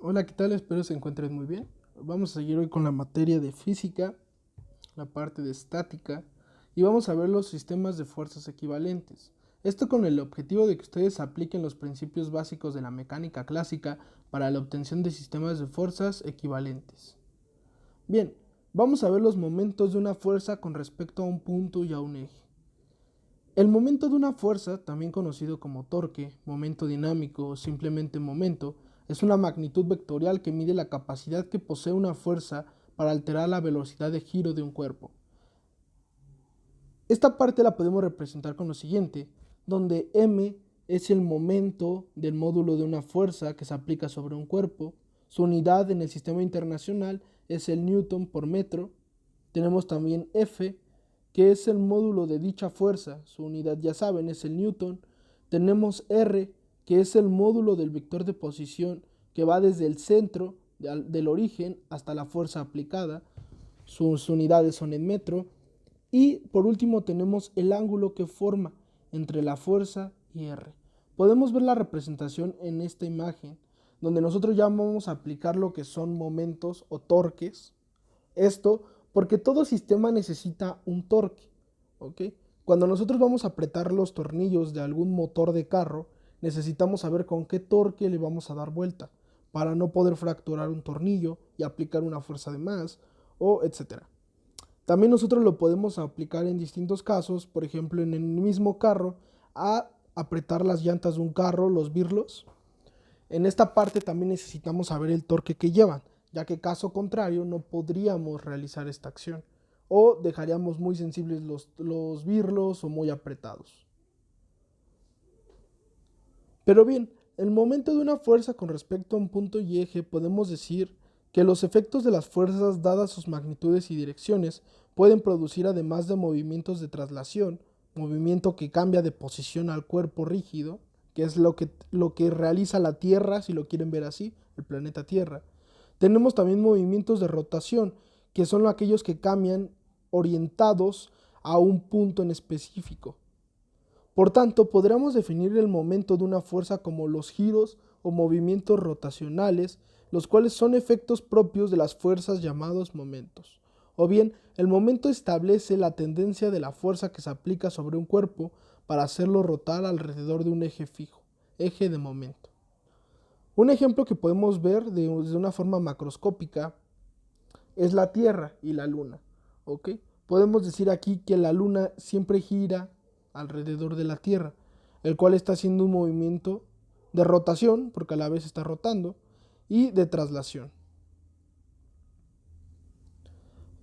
Hola, ¿qué tal? Espero se encuentren muy bien. Vamos a seguir hoy con la materia de física, la parte de estática, y vamos a ver los sistemas de fuerzas equivalentes. Esto con el objetivo de que ustedes apliquen los principios básicos de la mecánica clásica para la obtención de sistemas de fuerzas equivalentes. Bien, vamos a ver los momentos de una fuerza con respecto a un punto y a un eje. El momento de una fuerza, también conocido como torque, momento dinámico o simplemente momento, es una magnitud vectorial que mide la capacidad que posee una fuerza para alterar la velocidad de giro de un cuerpo. Esta parte la podemos representar con lo siguiente, donde m es el momento del módulo de una fuerza que se aplica sobre un cuerpo, su unidad en el sistema internacional es el newton por metro, tenemos también F, que es el módulo de dicha fuerza, su unidad ya saben es el newton, tenemos R, que es el módulo del vector de posición que va desde el centro del origen hasta la fuerza aplicada, sus unidades son en metro, y por último tenemos el ángulo que forma entre la fuerza y R. Podemos ver la representación en esta imagen, donde nosotros ya vamos a aplicar lo que son momentos o torques. Esto porque todo sistema necesita un torque, ¿ok? Cuando nosotros vamos a apretar los tornillos de algún motor de carro, necesitamos saber con qué torque le vamos a dar vuelta para no poder fracturar un tornillo y aplicar una fuerza de más o etcétera. También nosotros lo podemos aplicar en distintos casos, por ejemplo en el mismo carro, a apretar las llantas de un carro, los birlos. En esta parte también necesitamos saber el torque que llevan, ya que caso contrario no podríamos realizar esta acción o dejaríamos muy sensibles los birlos o muy apretados. Pero bien, el momento de una fuerza con respecto a un punto y eje podemos decir que los efectos de las fuerzas dadas sus magnitudes y direcciones pueden producir además de movimientos de traslación, movimiento que cambia de posición al cuerpo rígido, que es lo que realiza la Tierra, si lo quieren ver así, el planeta Tierra. Tenemos también movimientos de rotación, que son aquellos que cambian orientados a un punto en específico. Por tanto, podríamos definir el momento de una fuerza como los giros o movimientos rotacionales, los cuales son efectos propios de las fuerzas llamados momentos. O bien, el momento establece la tendencia de la fuerza que se aplica sobre un cuerpo para hacerlo rotar alrededor de un eje fijo, eje de momento. Un ejemplo que podemos ver de una forma macroscópica es la Tierra y la Luna. ¿Ok? Podemos decir aquí que la Luna siempre gira alrededor de la Tierra, el cual está haciendo un movimiento de rotación, porque a la vez está rotando, y de traslación.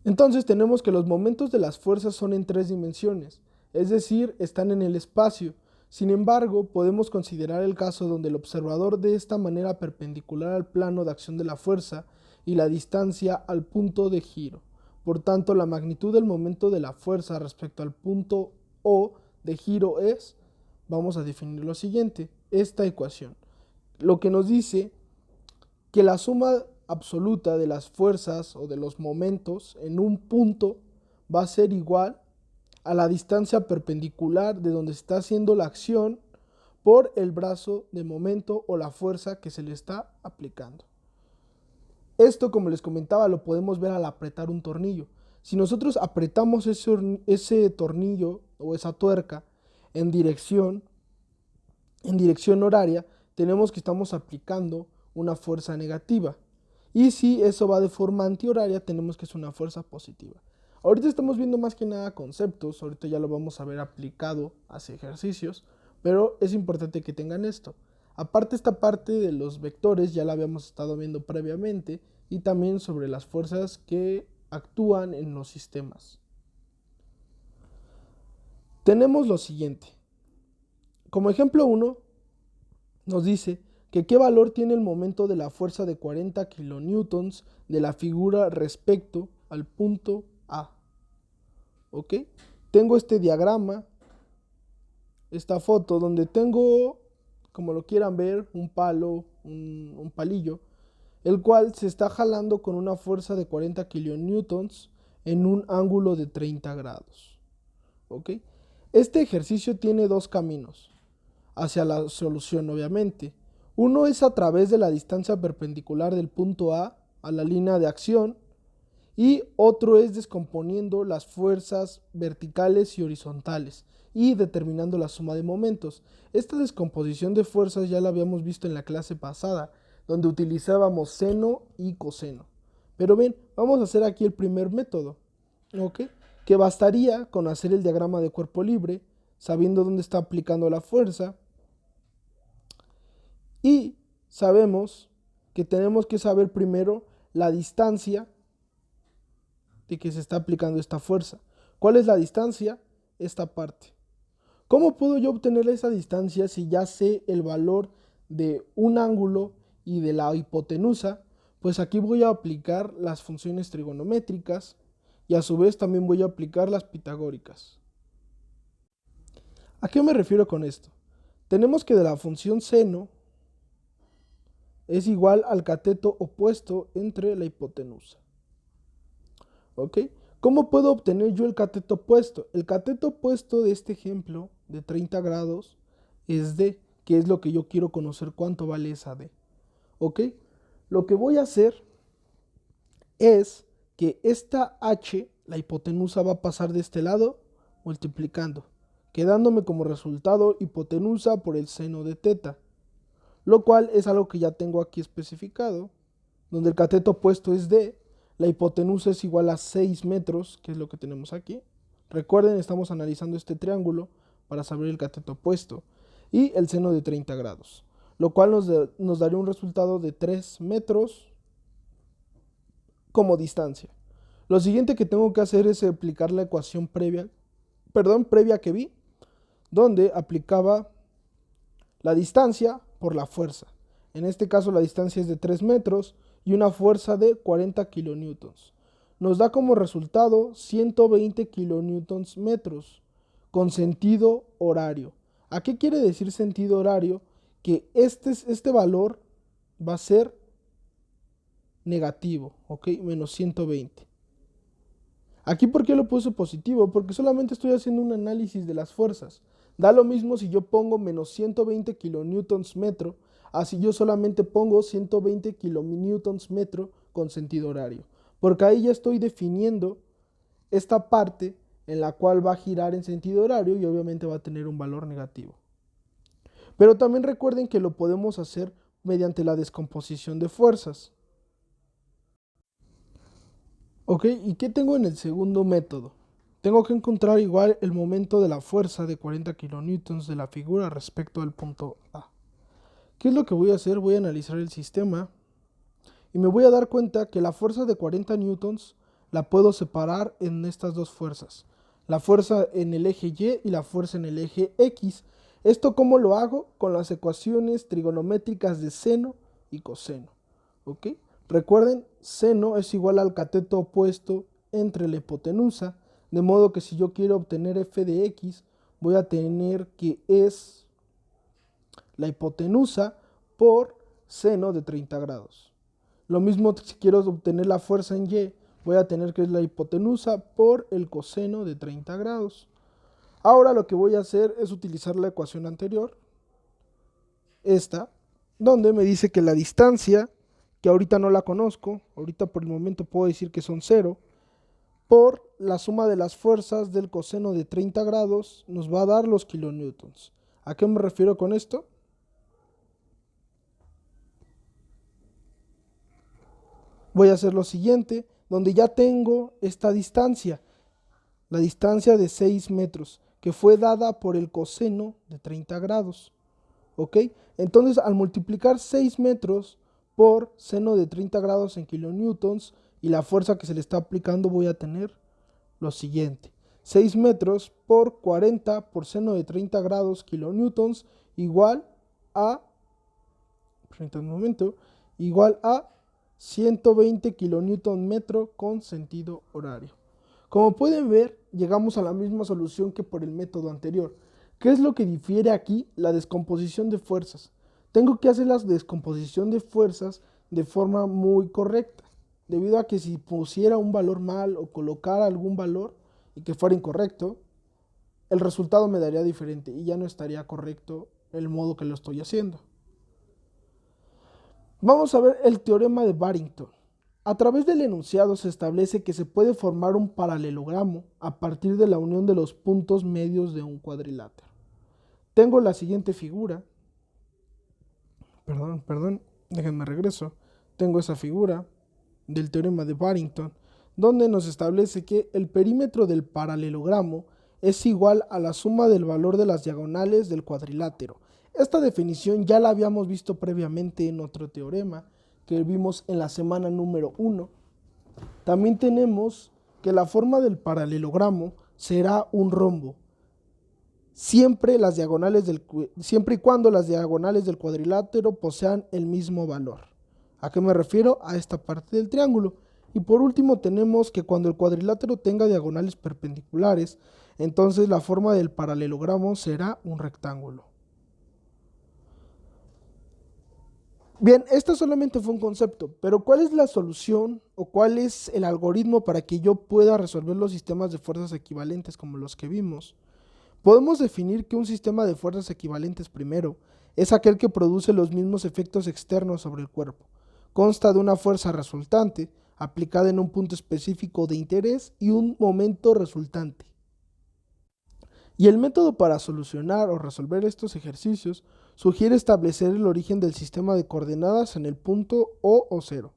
Entonces tenemos que los momentos de las fuerzas son en tres dimensiones, es decir, están en el espacio. Sin embargo, podemos considerar el caso donde el observador de esta manera perpendicular al plano de acción de la fuerza y la distancia al punto de giro. Por tanto, la magnitud del momento de la fuerza respecto al punto O de giro es, vamos a definir lo siguiente, esta ecuación. Lo que nos dice que la suma absoluta de las fuerzas o de los momentos en un punto va a ser igual a la distancia perpendicular de donde está haciendo la acción por el brazo de momento o la fuerza que se le está aplicando. Esto, como les comentaba, lo podemos ver al apretar un tornillo. Si nosotros apretamos ese tornillo o esa tuerca en dirección horaria, tenemos que estamos aplicando una fuerza negativa. Y si eso va de forma antihoraria, tenemos que es una fuerza positiva. Ahorita estamos viendo más que nada conceptos, ahorita ya lo vamos a ver aplicado hacia ejercicios, pero es importante que tengan esto. Aparte, esta parte de los vectores ya la habíamos estado viendo previamente y también sobre las fuerzas que actúan en los sistemas. Tenemos lo siguiente. Como ejemplo 1, nos dice que qué valor tiene el momento de la fuerza de 40 kilonewtons de la figura respecto al punto A. ¿Ok? Tengo este diagrama, esta foto, donde tengo, como lo quieran ver, un palo, un palillo, el cual se está jalando con una fuerza de 40 kilonewtons en un ángulo de 30 grados. ¿Ok? Este ejercicio tiene dos caminos hacia la solución, obviamente. Uno es a través de la distancia perpendicular del punto A a la línea de acción y otro es descomponiendo las fuerzas verticales y horizontales y determinando la suma de momentos. Esta descomposición de fuerzas ya la habíamos visto en la clase pasada, donde utilizábamos seno y coseno. Pero ven, vamos a hacer aquí el primer método, ¿ok? Que bastaría con hacer el diagrama de cuerpo libre, sabiendo dónde está aplicando la fuerza, y sabemos que tenemos que saber primero la distancia de que se está aplicando esta fuerza. ¿Cuál es la distancia? Esta parte. ¿Cómo puedo yo obtener esa distancia si ya sé el valor de un ángulo y de la hipotenusa? Pues aquí voy a aplicar las funciones trigonométricas y a su vez también voy a aplicar las pitagóricas. ¿A qué me refiero con esto? Tenemos que de la función seno es igual al cateto opuesto entre la hipotenusa. ¿Ok? ¿Cómo puedo obtener yo el cateto opuesto? El cateto opuesto de este ejemplo de 30 grados es D, que es lo que yo quiero conocer cuánto vale esa D. ¿Ok? Lo que voy a hacer es que esta H, la hipotenusa, va a pasar de este lado multiplicando, quedándome como resultado hipotenusa por el seno de teta, lo cual es algo que ya tengo aquí especificado, donde el cateto opuesto es D, la hipotenusa es igual a 6 metros, que es lo que tenemos aquí. Recuerden, estamos analizando este triángulo para saber el cateto opuesto, y el seno de 30 grados, lo cual nos daría un resultado de 3 metros como distancia. Lo siguiente que tengo que hacer es aplicar la ecuación previa que vi, donde aplicaba la distancia por la fuerza. En este caso la distancia es de 3 metros y una fuerza de 40 kilonewtons. Nos da como resultado 120 kilonewtons metros con sentido horario. ¿A qué quiere decir sentido horario? Que este valor va a ser negativo, ¿ok? Menos 120. Aquí, ¿por qué lo puse positivo? Porque solamente estoy haciendo un análisis de las fuerzas. Da lo mismo si yo pongo menos 120 kilonewtons metro, así yo solamente pongo 120 kilonewtons metro con sentido horario. Porque ahí ya estoy definiendo esta parte en la cual va a girar en sentido horario y obviamente va a tener un valor negativo. Pero también recuerden que lo podemos hacer mediante la descomposición de fuerzas. Ok, ¿y qué tengo en el segundo método? Tengo que encontrar igual el momento de la fuerza de 40 kilonewtons de la figura respecto al punto A. ¿Qué es lo que voy a hacer? Voy a analizar el sistema y me voy a dar cuenta que la fuerza de 40 newtons la puedo separar en estas dos fuerzas. La fuerza en el eje Y y la fuerza en el eje X. ¿Esto cómo lo hago? Con las ecuaciones trigonométricas de seno y coseno. ¿Ok? Recuerden, seno es igual al cateto opuesto entre la hipotenusa, de modo que si yo quiero obtener f de x, voy a tener que es la hipotenusa por seno de 30 grados. Lo mismo si quiero obtener la fuerza en y, voy a tener que es la hipotenusa por el coseno de 30 grados. Ahora lo que voy a hacer es utilizar la ecuación anterior, esta, donde me dice que la distancia, que ahorita no la conozco, ahorita por el momento puedo decir que son 0, por la suma de las fuerzas del coseno de 30 grados nos va a dar los kilonewtons. ¿A qué me refiero con esto? Voy a hacer lo siguiente, donde ya tengo esta distancia, la distancia de 6 metros, que fue dada por el coseno de 30 grados. ¿Ok? Entonces, al multiplicar 6 metros por seno de 30 grados en kilonewtons y la fuerza que se le está aplicando, voy a tener lo siguiente. 6 metros por 40 por seno de 30 grados kilonewtons igual a, un momento, igual a 120 kilonewton metro con sentido horario. Como pueden ver, llegamos a la misma solución que por el método anterior. ¿Qué es lo que difiere aquí? La descomposición de fuerzas. Tengo que hacer la descomposición de fuerzas de forma muy correcta, debido a que si pusiera un valor mal o colocara algún valor y que fuera incorrecto, el resultado me daría diferente y ya no estaría correcto el modo que lo estoy haciendo. Vamos a ver el teorema de Barrington. A través del enunciado se establece que se puede formar un paralelogramo a partir de la unión de los puntos medios de un cuadrilátero. Tengo la siguiente figura. Déjenme regreso. Tengo esa figura del teorema de Barrington, donde nos establece que el perímetro del paralelogramo es igual a la suma del valor de las diagonales del cuadrilátero. Esta definición ya la habíamos visto previamente en otro teorema que vimos en la semana número 1. También tenemos que la forma del paralelogramo será un rombo, siempre y cuando las diagonales del cuadrilátero posean el mismo valor. ¿A qué me refiero? A esta parte del triángulo. Y por último tenemos que cuando el cuadrilátero tenga diagonales perpendiculares, entonces la forma del paralelogramo será un rectángulo. Bien, esto solamente fue un concepto, pero ¿cuál es la solución o cuál es el algoritmo para que yo pueda resolver los sistemas de fuerzas equivalentes como los que vimos? Podemos definir que un sistema de fuerzas equivalentes primero es aquel que produce los mismos efectos externos sobre el cuerpo. Consta de una fuerza resultante aplicada en un punto específico de interés y un momento resultante. Y el método para solucionar o resolver estos ejercicios sugiere establecer el origen del sistema de coordenadas en el punto O o 0.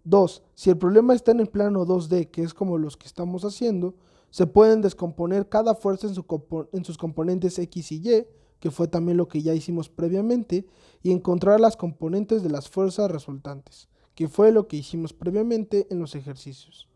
2. Si el problema está en el plano 2D, que es como los que estamos haciendo, se pueden descomponer cada fuerza en sus componentes X y Y, que fue también lo que ya hicimos previamente, y encontrar las componentes de las fuerzas resultantes, que fue lo que hicimos previamente en los ejercicios.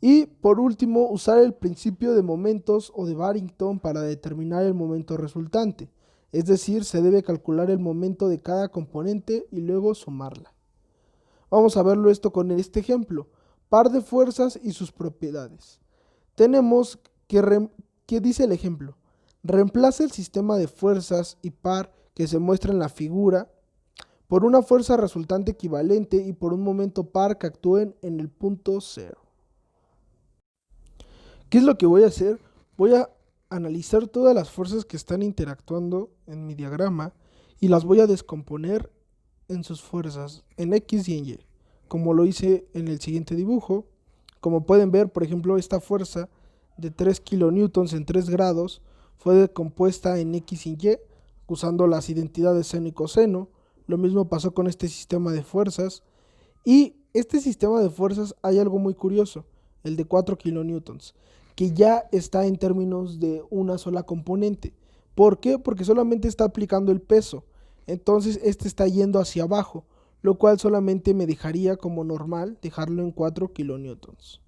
Y por último, usar el principio de momentos o de Barrington para determinar el momento resultante, es decir, se debe calcular el momento de cada componente y luego sumarla. Vamos a verlo esto con este ejemplo, par de fuerzas y sus propiedades. Tenemos que dice el ejemplo, reemplaza el sistema de fuerzas y par que se muestra en la figura por una fuerza resultante equivalente y por un momento par que actúen en el punto 0. ¿Qué es lo que voy a hacer? Voy a analizar todas las fuerzas que están interactuando en mi diagrama y las voy a descomponer en sus fuerzas, en X y en Y, como lo hice en el siguiente dibujo. Como pueden ver, por ejemplo, esta fuerza de 3 kilonewtons en 3 grados fue decompuesta en X y Y usando las identidades seno y coseno. Lo mismo pasó con este sistema de fuerzas. Y este sistema de fuerzas hay algo muy curioso, el de 4 kilonewtons, que ya está en términos de una sola componente. ¿Por qué? Porque solamente está aplicando el peso. Entonces este está yendo hacia abajo, lo cual solamente me dejaría como normal dejarlo en 4 kilonewtons.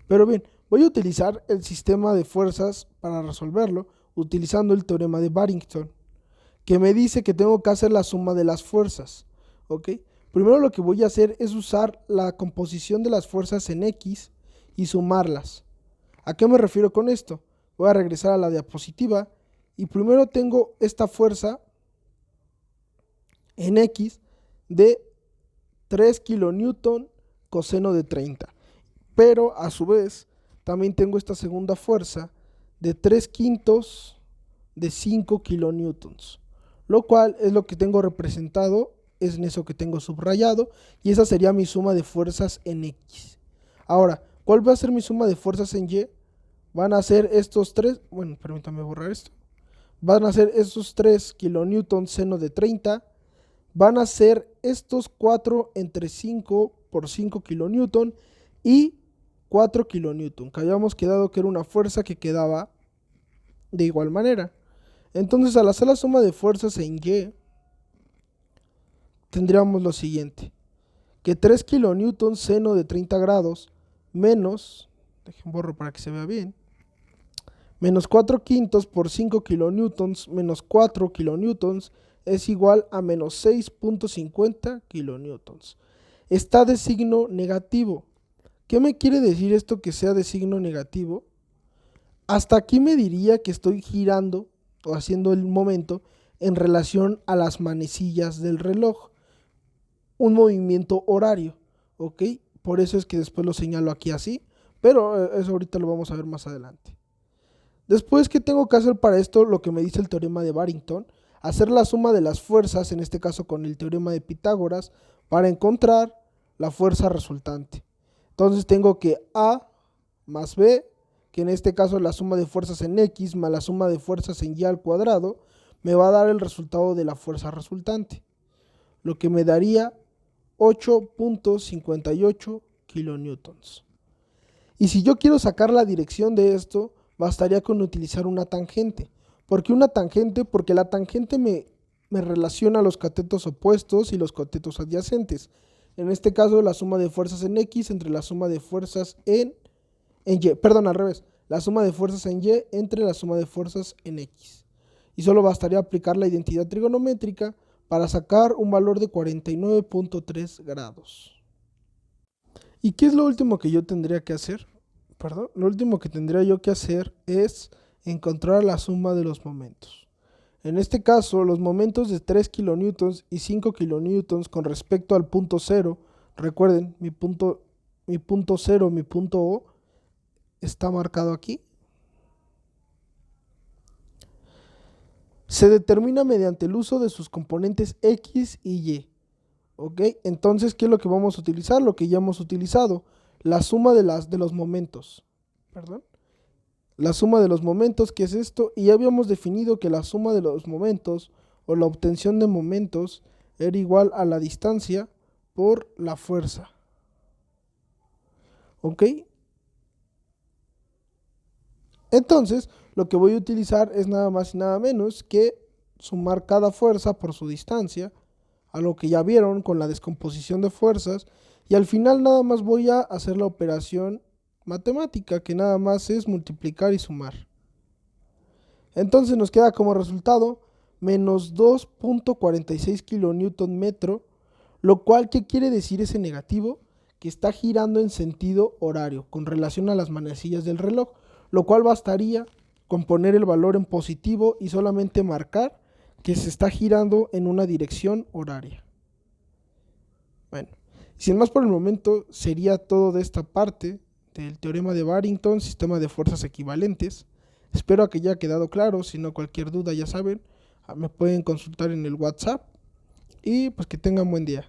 Pero bien, voy a utilizar el sistema de fuerzas para resolverlo utilizando el teorema de Barrington, que me dice que tengo que hacer la suma de las fuerzas. ¿Ok? Primero lo que voy a hacer es usar la composición de las fuerzas en X y sumarlas. ¿A qué me refiero con esto? Voy a regresar a la diapositiva y primero tengo esta fuerza en X de 3 kilonewton coseno de 30. Pero a su vez también tengo esta segunda fuerza de 3 quintos de 5 kilonewtons, lo cual es lo que tengo representado, es en eso que tengo subrayado, y esa sería mi suma de fuerzas en X. Ahora, ¿cuál va a ser mi suma de fuerzas en Y? Van a ser estos 3, bueno, permítame borrar esto, van a ser estos 3 kilonewtons seno de 30, van a ser estos 4 entre 5 por 5 kilonewton y 4 kilonewton, que habíamos quedado que era una fuerza que quedaba de igual manera. Entonces, al hacer la suma de fuerzas en Y, tendríamos lo siguiente, que 3 kilonewtons seno de 30 grados menos, dejen borro para que se vea bien, menos 4 quintos por 5 kilonewtons menos 4 kilonewtons es igual a menos 6.50 kilonewtons. Está de signo negativo. ¿Qué me quiere decir esto que sea de signo negativo? Hasta aquí me diría que estoy girando o haciendo el momento en relación a las manecillas del reloj. Un movimiento horario, ¿ok? Por eso es que después lo señalo aquí así, pero eso ahorita lo vamos a ver más adelante. Después, ¿qué tengo que hacer para esto? Lo que me dice el teorema de Barrington. hacer la suma de las fuerzas, en este caso con el teorema de Pitágoras, para encontrar la fuerza resultante. Entonces tengo que A más B, que en este caso es la suma de fuerzas en X más la suma de fuerzas en Y al cuadrado, me va a dar el resultado de la fuerza resultante, lo que me daría 8.58 kilonewtons. Y si yo quiero sacar la dirección de esto, bastaría con utilizar una tangente. ¿Por qué una tangente? Porque la tangente me relaciona los catetos opuestos y los catetos adyacentes. En este caso, la suma de fuerzas en X entre la suma de fuerzas en Y. Perdón, al revés. La suma de fuerzas en Y entre la suma de fuerzas en X. Y solo bastaría aplicar la identidad trigonométrica para sacar un valor de 49.3 grados. ¿Y qué es lo último que yo tendría que hacer? Lo último que tendría yo que hacer es encontrar la suma de los momentos. En este caso, los momentos de 3 kilonewtons y 5 kilonewtons con respecto al punto cero, recuerden, mi punto cero, mi punto O, está marcado aquí. Se determina mediante el uso de sus componentes X y Y. ¿Ok? Entonces, ¿qué es lo que vamos a utilizar? Lo que ya hemos utilizado, la suma de los momentos. La suma de los momentos, ¿qué es esto? Y ya habíamos definido que la suma de los momentos o la obtención de momentos era igual a la distancia por la fuerza. ¿Ok? Entonces, lo que voy a utilizar es nada más y nada menos que sumar cada fuerza por su distancia, a lo que ya vieron con la descomposición de fuerzas, y al final nada más voy a hacer la operación matemática, que nada más es multiplicar y sumar. Entonces nos queda como resultado menos 2.46 kilonewton metro, lo cual, ¿qué quiere decir ese negativo? Que está girando en sentido horario con relación a las manecillas del reloj, lo cual bastaría con poner el valor en positivo y solamente marcar que se está girando en una dirección horaria. Bueno, sin más por el momento, sería todo de esta parte del teorema de Barrington, sistema de fuerzas equivalentes. Espero que haya quedado claro. Si no, cualquier duda ya saben, me pueden consultar en el WhatsApp. Y pues que tengan buen día.